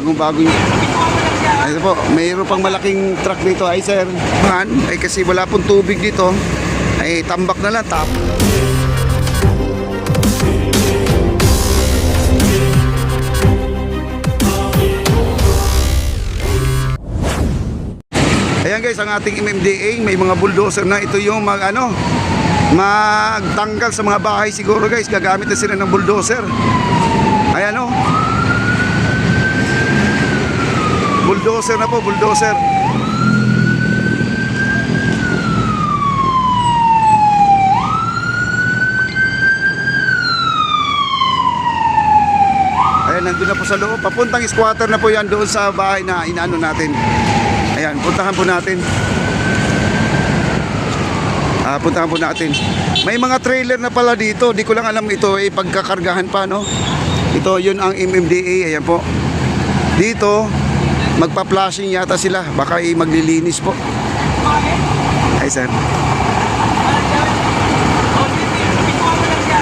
bagong-bago yung... Ito po, mayroon pang malaking truck dito. Ay sir, ay kasi wala pong tubig dito. Ay tambak na lang, tap. Ayan guys, ang ating MMDA, may mga bulldozer na. Ito yung magtanggal sa mga bahay siguro guys. Gagamit na sila ng bulldozer. Ayan o. Bulldozer na po, bulldozer. Ayan, nandun na po sa loob. Papuntang squatter na po yan doon sa bahay na inaano natin. Ayan, puntahan po natin. Puntahan po natin. May mga trailer na pala dito. Di ko lang alam ito ay pagkakargahan pa, no? Ito, yun ang MMDA. Ayan po. Dito, magpa-flashing yata sila. Baka maglilinis po. Ay, sir.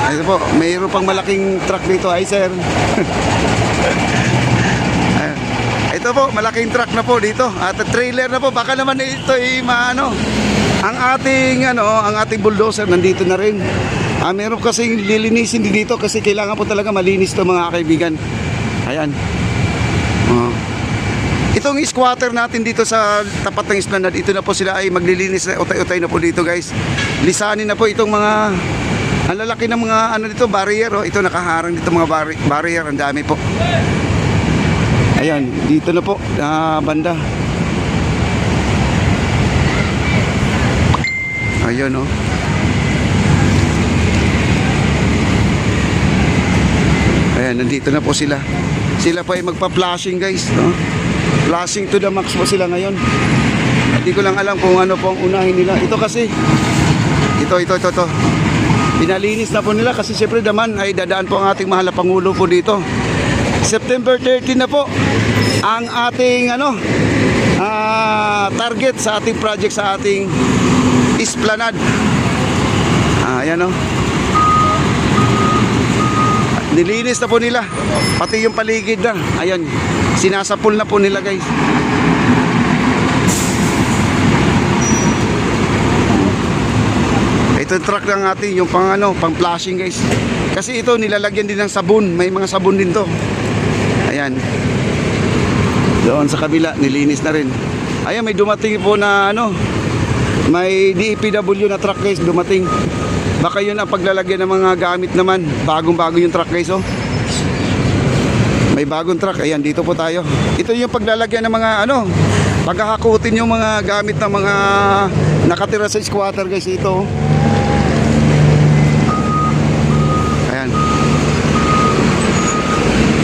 Ay, po. Mayroon pang malaking truck dito. Ay, sir. Ito po, malaking truck na po dito. At trailer na po. Baka naman ito ay maano. Ang ating bulldozer nandito na rin. Meron kasing lilinisin dito kasi kailangan po talaga malinis to mga kaibigan. Ayan. Itong squatter natin dito sa tapat ng esplanade, ito na po sila ay maglilinis na utay-utay na po dito guys. Lisanin na po itong mga ang lalaki ng mga dito, barrier. Ito nakaharang dito mga barrier, ang dami po. Ayan, dito na po banda. Ayun o. Ayan, nandito na po sila. Sila pa ay magpa-flashing guys, no? Flashing to the max po sila ngayon. Hindi ko lang alam kung ano po ang unahin nila. Ito kasi ito. Pinalinis na po nila kasi siyempre naman ay dadaan po ang ating mahal na Pangulo po dito. September 13 na po ang ating target sa ating project sa ating esplanade. Ayan o. Nilinis na po nila. Pati yung paligid na. Ayan. Sinasapul na po nila guys. Ito yung truck ng ating yung pang flashing guys. Kasi ito nilalagyan din ng sabon. May mga sabon din to. Ayan. Doon sa kabila nilinis na rin. Ayan, may dumating po na may DPW na truck guys dumating. Baka yun ang paglalagyan ng mga gamit naman. Bagong-bago yung truck guys oh. May bagong truck. Ayan, dito po tayo. Ito yung paglalagyan ng mga paghahakutin yung mga gamit ng mga nakatira sa squatter guys ito. Ayan.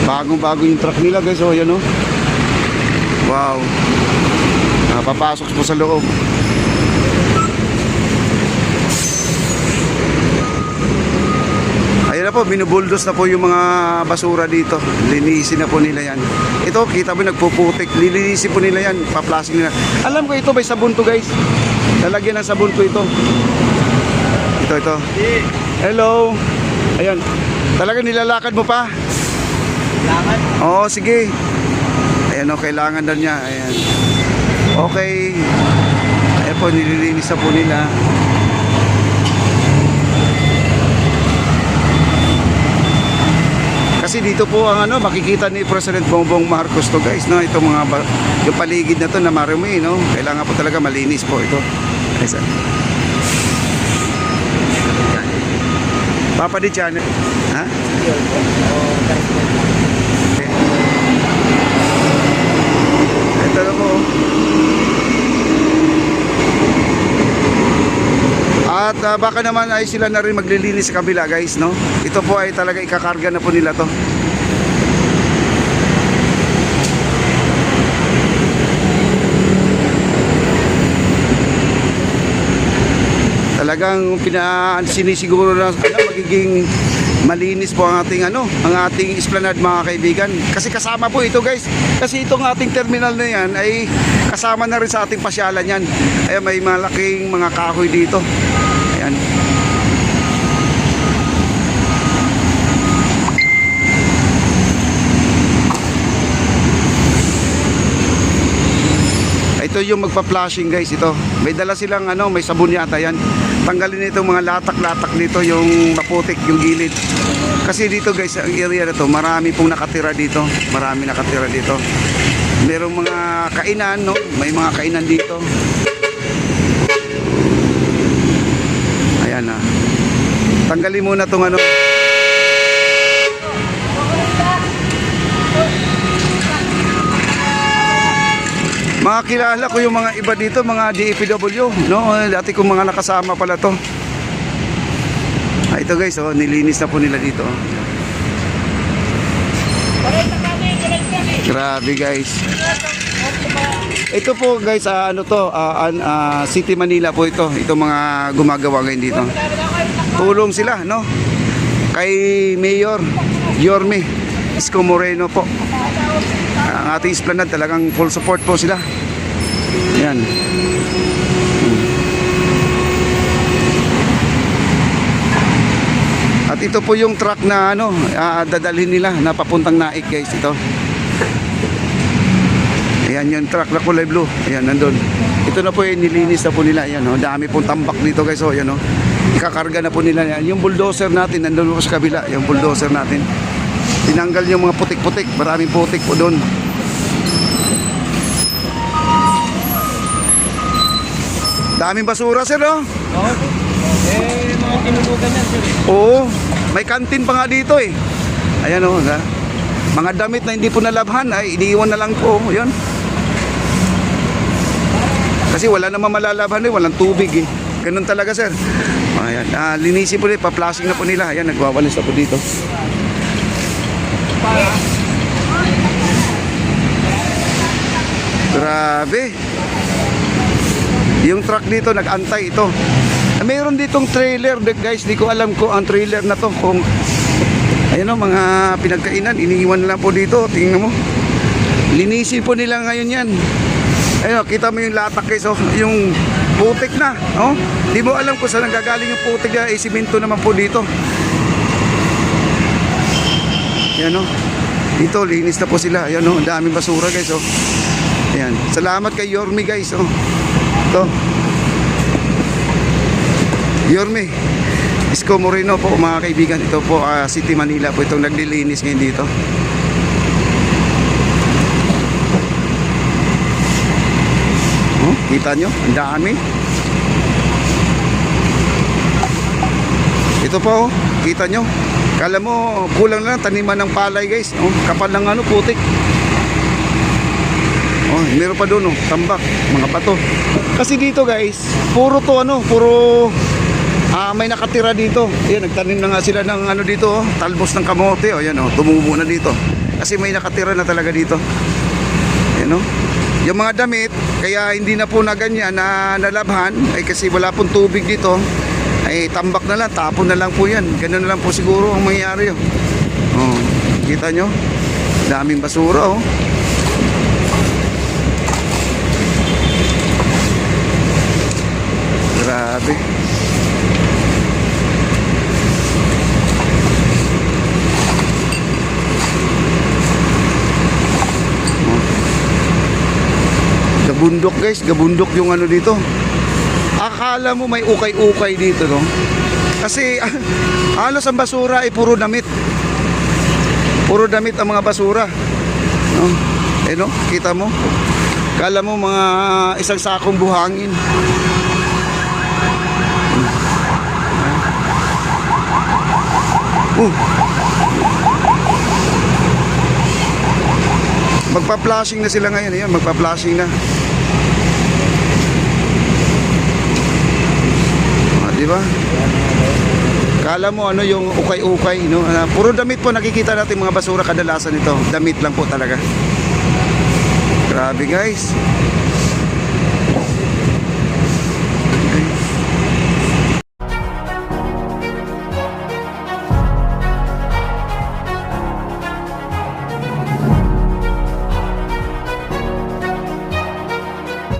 Bagong-bago yung truck nila guys oh, yan oh. Wow. Papasok po sa loob. Ayan na po, binubuldos na po yung mga basura dito. Linisin na po nila yan. Ito, kita mo nagpuputik. Lilinisin po nila yan, paplasing nila. Alam ko ito, may sabon to guys. Lalagyan ng sabon to ito. Ito. Hello. Ayan. Talaga nilalakad mo pa? Lakad? Oo, sige. Ayan o, kailangan daw niya. Ayan. Okay. Ayan po, nililinis na po nila. Kasi dito po ang makikita ni President Bongbong Marcos to guys, no? Ito yung paligid na to na marumi, no? Kailangan po talaga malinis po ito. Ayun. Papa di channel. Ha? Ito na po. At baka naman ay sila na rin maglilinis sa kabila guys, no? Ito po ay talaga ikakarga na po nila to. Talagang sinisiguro na magiging malinis po ang ating ang ating esplanade mga kaibigan. Kasi kasama po ito guys. Kasi itong ating terminal na yan ay kasama na rin sa ating pasyalan yan. Ay may malaking mga kahoy dito. Ayan. Ito yung magpa-flashing guys, ito. May dala silang ano, may sabon yata yan. Tanggalin itong mga latak-latak dito, yung maputik, yung gilid. Kasi dito guys, ang area na to, marami pong nakatira dito. Marami nakatira dito. Merong mga kainan, no? May mga kainan dito. Ayan na. Tanggalin muna itong ano. Mga kilala ko yung mga iba dito, mga DFW, no? Dati kong mga nakasama pala to. Ito guys, oh, nilinis na po nila dito. Grabe guys. Ito po guys, ano to, City Manila po ito. Ito mga gumagawa ngayon dito. Tulong sila, no? Kay Mayor Yorme Isko Moreno po. Ang ating esplanade talagang full support po sila. Yan. At ito po yung truck na ano, dadalhin nila na papuntang Naik guys, ito. Ayan yung truck na kulay blue. Ayan, nandun. Ito na po yung nilinis na po nila. Ayan, oh, dami pong tambak dito guys. Oh, ayan, oh. Ikakarga na po nila yan. Yung bulldozer natin, nandun po sa kabila. Yung bulldozer natin. Tinanggal yung mga putik-putik. Maraming putik po doon. Daming basura sir, no? Oo. Mga tinulugan yan sir. Oo. May kantin pa nga dito eh. Ayan o. Mga damit na hindi po nalabhan ay iniiwan na lang po. Yun. Kasi wala namang malalabhan eh. Walang tubig eh. Ganun talaga sir. Ayan. Linisin po nila. Pa-flashing na po nila. Ayan. Nagwawalis na po dito. Grabe. Yung truck dito nag-antay ito. Mayroon ditong trailer guys. Di ko alam ko ang trailer na to kung ayun o, mga pinagkainan iniiwan na lang po dito. Tingnan mo. Linisin po nila ngayon yan. Ayun, kita mo yung latak guys, oh. Yung putik na, oh. Di mo alam kung saan nanggagaling yung putik na, simento naman po dito. Ayan o. Dito, linis na po sila. Ayan o, daming basura guys, oh. Ayan. Salamat kay Yorme guys, oh. Ito. Yorme Isko Moreno po mga kaibigan. Ito po City Manila po itong naglilinis ngayon dito. Oh, kita nyo? Ang dami. Ito po, oh, kita nyo? Kala mo kulang lang taniman ng palay guys. Oh, kapal ng ano, putik. Oh, meron pa doon, oh, tambak, mga bato. Kasi dito guys, puro to ano, puro may nakatira dito. Ayan, nagtanim na nga sila ng ano dito, oh, talbos ng kamote, oh, ayan, oh, tumubo na dito. Kasi may nakatira na talaga dito. Ayan, oh. Yung mga damit, kaya hindi na po na ganyan na nalabhan, ay kasi wala pong tubig dito, ay tambak na lang, tapon na lang po yan. Ganun na lang po siguro ang mangyayari, oh. Oh, kita nyo? Daming basura, oh. Grabe. Gabundok guys, gabundok yung ano dito. Akala mo may ukay-ukay dito, no? Kasi halos ang basura ay puro damit. Puro damit ang mga basura, no? Eh no, kita mo? Akala mo mga isang sakong buhangin. Magpa-flashing na sila ngayon. Ayan, magpa-flashing na. Di ba? Kala mo ano yung ukay-ukay, no? Puro damit po nakikita natin mga basura kadalasan ito. Damit lang po talaga. Grabe guys.